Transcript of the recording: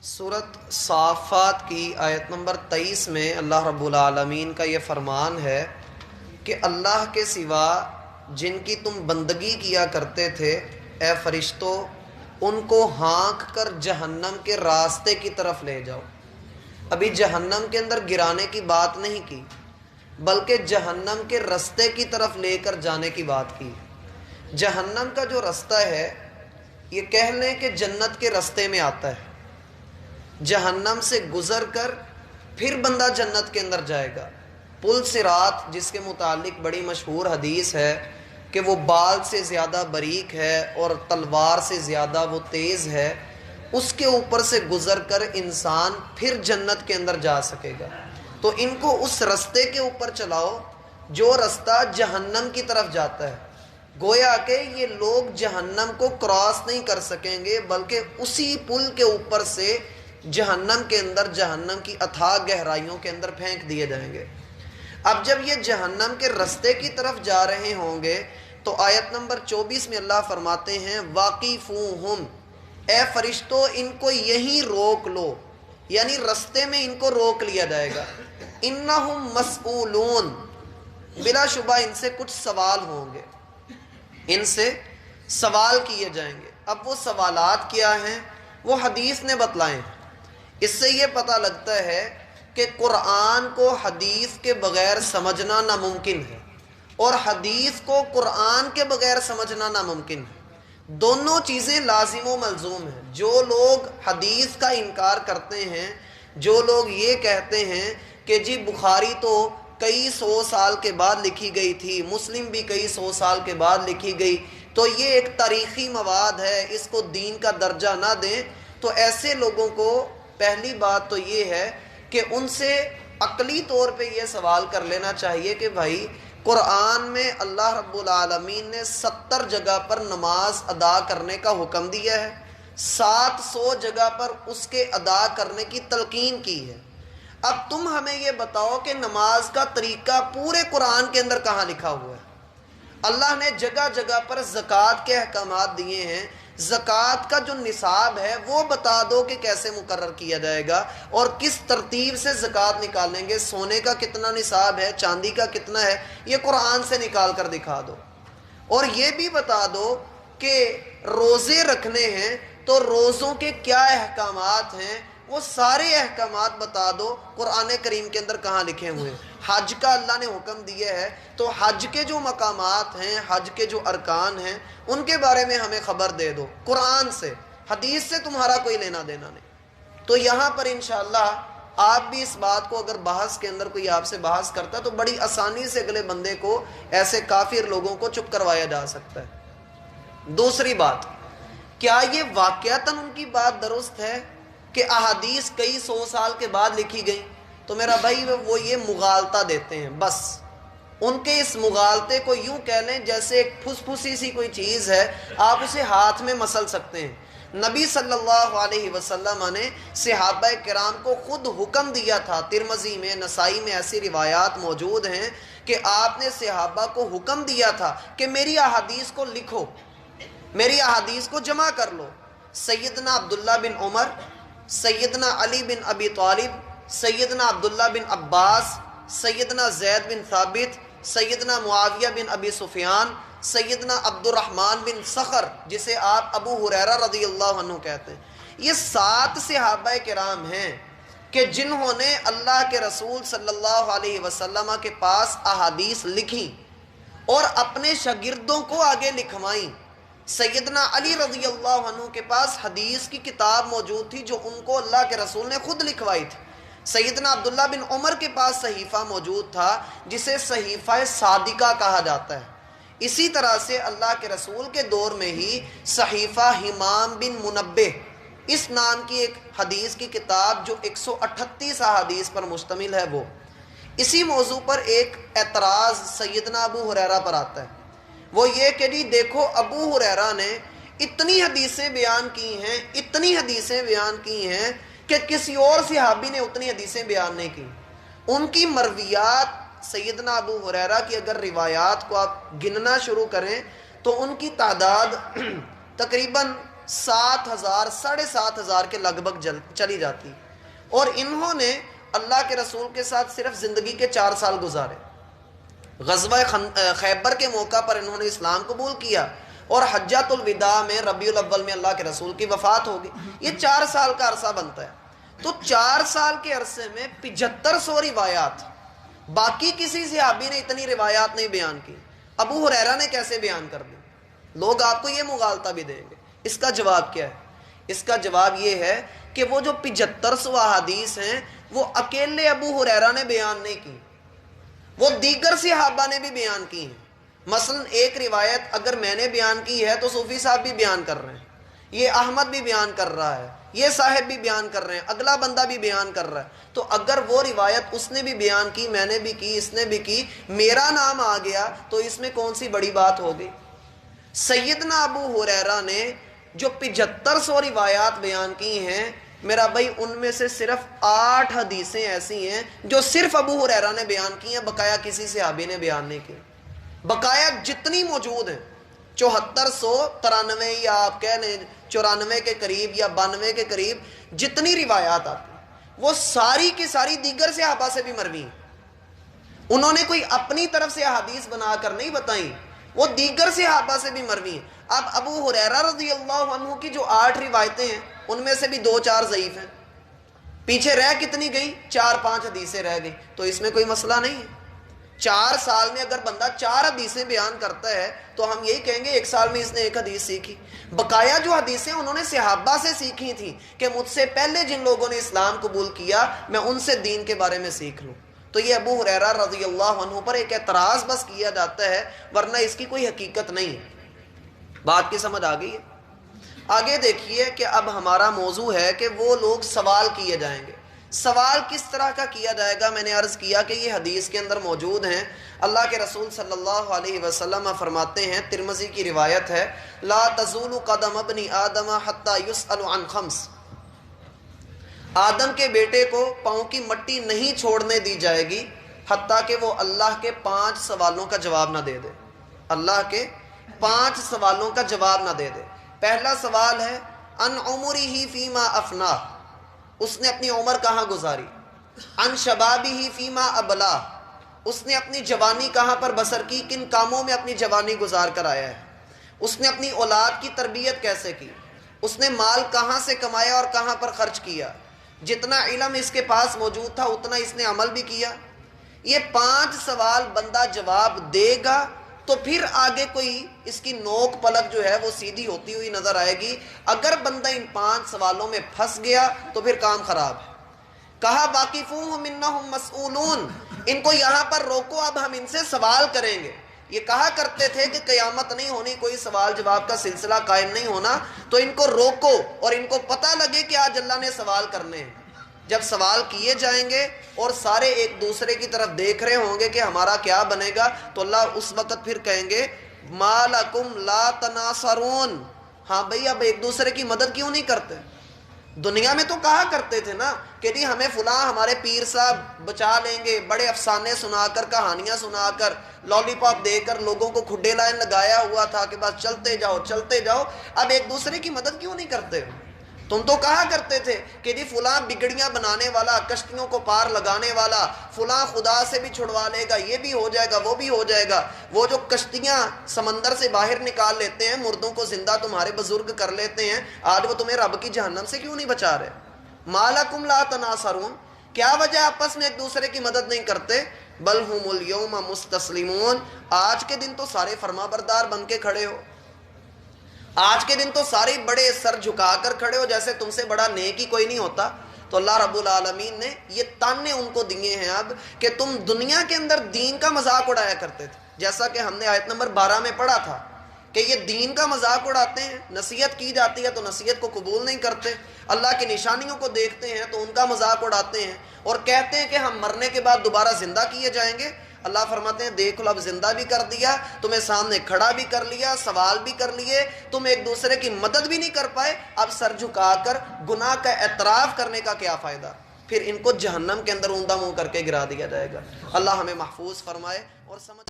سورۃ صافات کی آیت نمبر 23 میں اللہ رب العالمین کا یہ فرمان ہے کہ اللہ کے سوا جن کی تم بندگی کیا کرتے تھے اے فرشتوں ان کو ہانک کر جہنم کے راستے کی طرف لے جاؤ۔ ابھی جہنم کے اندر گرانے کی بات نہیں کی بلکہ جہنم کے راستے کی طرف لے کر جانے کی بات کی۔ جہنم کا جو رستہ ہے یہ کہہ لیں کہ جنت کے راستے میں آتا ہے، جہنم سے گزر کر پھر بندہ جنت کے اندر جائے گا۔ پل صراط جس کے متعلق بڑی مشہور حدیث ہے کہ وہ بال سے زیادہ باریک ہے اور تلوار سے زیادہ وہ تیز ہے، اس کے اوپر سے گزر کر انسان پھر جنت کے اندر جا سکے گا۔ تو ان کو اس رستے کے اوپر چلاؤ جو رستہ جہنم کی طرف جاتا ہے، گویا کہ یہ لوگ جہنم کو کراس نہیں کر سکیں گے بلکہ اسی پل کے اوپر سے جہنم کے اندر، جہنم کی اتھاہ گہرائیوں کے اندر پھینک دیے جائیں گے۔ اب جب یہ جہنم کے رستے کی طرف جا رہے ہوں گے تو آیت نمبر 24 میں اللہ فرماتے ہیں واقفوہم، اے فرشتوں ان کو یہیں روک لو، یعنی رستے میں ان کو روک لیا جائے گا۔ انہم مسئولون، بلا شبہ ان سے کچھ سوال ہوں گے، ان سے سوال کیے جائیں گے۔ اب وہ سوالات کیا ہیں وہ حدیث نے بتلائیں۔ اس سے یہ پتہ لگتا ہے کہ قرآن کو حدیث کے بغیر سمجھنا ناممکن ہے اور حدیث کو قرآن کے بغیر سمجھنا ناممکن ہے۔ دونوں چیزیں لازم و ملزوم ہیں۔ جو لوگ حدیث کا انکار کرتے ہیں، جو لوگ یہ کہتے ہیں کہ جی بخاری تو کئی سو سال کے بعد لکھی گئی تھی، مسلم بھی کئی سو سال کے بعد لکھی گئی، تو یہ ایک تاریخی مواد ہے، اس کو دین کا درجہ نہ دیں، تو ایسے لوگوں کو پہلی بات تو یہ ہے کہ ان سے عقلی طور پہ یہ سوال کر لینا چاہیے کہ بھائی قرآن میں اللہ رب العالمین نے 70 جگہ پر نماز ادا کرنے کا حکم دیا ہے، 700 جگہ پر اس کے ادا کرنے کی تلقین کی ہے۔ اب تم ہمیں یہ بتاؤ کہ نماز کا طریقہ پورے قرآن کے اندر کہاں لکھا ہوا ہے؟ اللہ نے جگہ جگہ پر زکوٰۃ کے احکامات دیے ہیں، زکوٰۃ کا جو نصاب ہے وہ بتا دو کہ کیسے مقرر کیا جائے گا اور کس ترتیب سے زکوٰۃ نکالیں گے، سونے کا کتنا نصاب ہے، چاندی کا کتنا ہے، یہ قرآن سے نکال کر دکھا دو۔ اور یہ بھی بتا دو کہ روزے رکھنے ہیں تو روزوں کے کیا احکامات ہیں، وہ سارے احکامات بتا دو قرآن کریم کے اندر کہاں لکھے ہوئے ہیں۔ حج کا اللہ نے حکم دیا ہے تو حج کے جو مقامات ہیں، حج کے جو ارکان ہیں، ان کے بارے میں ہمیں خبر دے دو قرآن سے، حدیث سے تمہارا کوئی لینا دینا نہیں۔ تو یہاں پر انشاءاللہ آپ بھی اس بات کو اگر بحث کے اندر کوئی آپ سے بحث کرتا ہے تو بڑی آسانی سے اگلے بندے کو، ایسے کافر لوگوں کو چپ کروایا جا سکتا ہے۔ دوسری بات، کیا یہ واقعتاً ان کی بات درست ہے کہ احادیث کئی سو سال کے بعد لکھی گئی؟ تو میرا بھائی وہ یہ مغالطہ دیتے ہیں، بس ان کے اس مغالطے کو یوں کہہ لیں جیسے ایک پھس پھسی سی کوئی چیز ہے، آپ اسے ہاتھ میں مسل سکتے ہیں۔ نبی صلی اللہ علیہ وسلم نے صحابہ کرام کو خود حکم دیا تھا، ترمذی میں، نسائی میں ایسی روایات موجود ہیں کہ آپ نے صحابہ کو حکم دیا تھا کہ میری احادیث کو لکھو، میری احادیث کو جمع کر لو۔ سیدنا عبداللہ بن عمر، سیدنا علی بن ابی طالب، سیدنا عبداللہ بن عباس، سیدنا زید بن ثابت، سیدنا معاویہ بن ابی سفیان، سیدنا عبد الرحمن بن صخر جسے آپ ابو ہریرہ رضی اللہ عنہ کہتے ہیں، یہ 7 صحابہ کرام ہیں کہ جنہوں نے اللہ کے رسول صلی اللہ علیہ وسلم کے پاس احادیث لکھی اور اپنے شاگردوں کو آگے لکھوائیں۔ سیدنا علی رضی اللہ عنہ کے پاس حدیث کی کتاب موجود تھی جو ان کو اللہ کے رسول نے خود لکھوائی تھی۔ سیدنا عبداللہ بن عمر کے پاس صحیفہ موجود تھا جسے صحیفہ صادقہ کہا جاتا ہے۔ اسی طرح سے اللہ کے رسول کے دور میں ہی صحیفہ حمام بن منبہ اس نام کی ایک حدیث کی کتاب جو 138 احادیث پر مشتمل ہے، وہ اسی موضوع پر ایک اعتراض سیدنا ابو ہریرہ پر آتا ہے، وہ یہ کہ جی دیکھو ابو ہریرہ نے اتنی حدیثیں بیان کی ہیں، اتنی حدیثیں بیان کی ہیں کہ کسی اور صحابی نے اتنی حدیثیں بیان نہیں کی۔ ان کی مرویات، سیدنا ابو ہریرہ کی اگر روایات کو آپ گننا شروع کریں تو ان کی تعداد تقریباً 7,000 7,500 کے لگ بھگ چلی جاتی. اور انہوں نے اللہ کے رسول کے ساتھ صرف زندگی کے 4 سال گزارے. غزوہ خیبر کے موقع پر انہوں نے اسلام قبول کیا اور حجۃ الوداع میں ربیع الاول میں اللہ کے رسول کی وفات ہوگی. یہ 4 سال کا عرصہ بنتا ہے. تو 4 سال کے عرصے میں 7500 روایات. باقی کسی صحابی نے اتنی روایات نہیں بیان کی. ابو ہریرہ نے کیسے بیان کر دی؟ لوگ آپ کو یہ مغالطہ بھی دیں گے. اس کا جواب کیا ہے؟ اس کا جواب یہ ہے کہ وہ جو 7500 احادیث ہیں وہ اکیلے ابو ہریرہ نے بیان نہیں کی، وہ دیگر صحابہ نے بھی بیان کی ہیں. مثلا ایک روایت اگر میں نے بیان کی ہے تو صوفی صاحب بھی بیان کر رہے ہیں، یہ احمد بھی بیان کر رہا ہے، یہ صاحب بھی بیان کر رہے ہیں، اگلا بندہ بھی بیان کر رہا ہے. تو اگر وہ روایت اس نے بھی بیان کی، میں نے بھی کی، اس نے بھی کی، میرا نام آ گیا تو اس میں کون سی بڑی بات ہوگی؟ سیدنا ابو ہریرہ نے جو 7500 روایات بیان کی ہیں، میرا بھائی ان میں سے صرف 8 حدیثیں ایسی ہیں جو صرف ابو ہریرہ نے بیان کی ہیں، بقایا کسی صحابی نے بیان نہیں کی. بقایا جتنی موجود ہیں 7493 یا آپ کہہ لیں 94 کے قریب یا 92 کے قریب جتنی روایات آتی ہیں وہ ساری کی ساری دیگر صحابہ سے بھی مروی ہیں. انہوں نے کوئی اپنی طرف سے احادیث بنا کر نہیں بتائیں، وہ دیگر صحابہ سے بھی مروی ہیں. اب ابو ہریرہ رضی اللہ عنہ کی جو 8 روایتیں ہیں ان میں سے بھی 2-4 ضعیف ہیں. پیچھے رہ کتنی گئی؟ 4-5 حدیثیں رہ گئی. تو اس میں کوئی مسئلہ نہیں ہے. 4 سال میں اگر بندہ 4 حدیثیں بیان کرتا ہے تو ہم یہی کہیں گے 1 سال میں اس نے 1 حدیث سیکھی. بقایا جو حدیثیں انہوں نے صحابہ سے سیکھی تھیں کہ مجھ سے پہلے جن لوگوں نے اسلام قبول کیا میں ان سے دین کے بارے میں سیکھ لوں. تو یہ ابو ہریرہ رضی اللہ عنہ پر ایک اعتراض بس کیا جاتا ہے، ورنہ اس کی کوئی حقیقت نہیں ہے. بات کی سمجھ آ گئی ہے؟ آگے دیکھیے کہ اب ہمارا موضوع ہے کہ وہ لوگ سوال کیے جائیں گے. سوال کس طرح کا کیا جائے گا؟ میں نے عرض کیا کہ یہ حدیث کے اندر موجود ہیں. اللہ کے رسول صلی اللہ علیہ وسلم فرماتے ہیں، ترمذی کی روایت ہے، لا تزول قدم ابن آدم حتی یسأل عن 5. آدم کے بیٹے کو پاؤں کی مٹی نہیں چھوڑنے دی جائے گی حتیٰ کہ وہ اللہ کے 5 سوالوں کا جواب نہ دے دے. اللہ کے 5 سوالوں کا جواب نہ دے دے. پہلا سوال ہے ان عمرہ فیما افناہ، اس نے اپنی عمر کہاں گزاری. ان شبابہ فیما ابلاہ، اس نے اپنی جوانی کہاں پر بسر کی، کن کاموں میں اپنی جوانی گزار کر آیا ہے. اس نے اپنی اولاد کی تربیت کیسے کی، اس نے مال کہاں سے کمایا اور کہاں پر خرچ کیا، جتنا علم اس کے پاس موجود تھا اتنا اس نے عمل بھی کیا. یہ 5 سوال بندہ جواب دے گا تو پھر آگے کوئی اس کی نوک پلک جو ہے وہ سیدھی ہوتی ہوئی نظر آئے گی. اگر بندہ ان 5 سوالوں میں پھنس گیا تو پھر کام خراب ہے. کہا واقفوہم انہم مسئولون، ان کو یہاں پر روکو، اب ہم ان سے سوال کریں گے. یہ کہا کرتے تھے کہ قیامت نہیں ہونی، کوئی سوال جواب کا سلسلہ قائم نہیں ہونا، تو ان کو روکو اور ان کو پتہ لگے کہ آج اللہ نے سوال کرنے ہیں. جب سوال کیے جائیں گے اور سارے ایک دوسرے کی طرف دیکھ رہے ہوں گے کہ ہمارا کیا بنے گا، تو اللہ اس وقت پھر کہیں گے ما لکم لا تناصرون. ہاں بھئی اب ایک دوسرے کی مدد کیوں نہیں کرتے؟ دنیا میں تو کہا کرتے تھے نا کہ جی ہمیں فلاں ہمارے پیر صاحب بچا لیں گے، بڑے افسانے سنا کر، کہانیاں سنا کر، لالی پاپ دے کر لوگوں کو کھڈے لائن لگایا ہوا تھا کہ بس چلتے جاؤ چلتے جاؤ. اب ایک دوسرے کی مدد کیوں نہیں کرتے؟ تم تو کہا کرتے تھے کہ جی فلاں بگڑیاں بنانے والا، کشتیوں کو پار لگانے والا، فلاں خدا سے بھی چھڑوا لے گا، یہ بھی ہو جائے گا، وہ بھی ہو جائے گا. وہ جو کشتیاں سمندر سے باہر نکال لیتے ہیں، مردوں کو زندہ تمہارے بزرگ کر لیتے ہیں، آج وہ تمہیں رب کی جہنم سے کیوں نہیں بچا رہے؟ ما لکم لا تناصرون، کیا وجہ آپس میں ایک دوسرے کی مدد نہیں کرتے؟ بل ہم الیوم مستسلمون، آج کے دن تو سارے فرما بردار بن کے کھڑے ہو. آج کے دن تو سارے بڑے سر جھکا کر کھڑے ہو، جیسے تم سے بڑا نیک ہی کوئی نہیں ہوتا. تو اللہ رب العالمین نے یہ تانے ان کو دیے ہیں اب کہ تم دنیا کے اندر دین کا مذاق اڑایا کرتے تھے، جیسا کہ ہم نے آیت نمبر 12 میں پڑھا تھا کہ یہ دین کا مذاق اڑاتے ہیں. نصیحت کی جاتی ہے تو نصیحت کو قبول نہیں کرتے، اللہ کی نشانیوں کو دیکھتے ہیں تو ان کا مذاق اڑاتے ہیں اور کہتے ہیں کہ ہم مرنے کے بعد دوبارہ زندہ کیے جائیں گے. اللہ فرماتے ہیں دیکھ لو اب زندہ بھی کر دیا، تمہیں سامنے کھڑا بھی کر لیا، سوال بھی کر لیے، تم ایک دوسرے کی مدد بھی نہیں کر پائے، اب سر جھکا کر گناہ کا اعتراف کرنے کا کیا فائدہ؟ پھر ان کو جہنم کے اندر اوندا منہ کر کے گرا دیا جائے گا. اللہ ہمیں محفوظ فرمائے اور سمجھ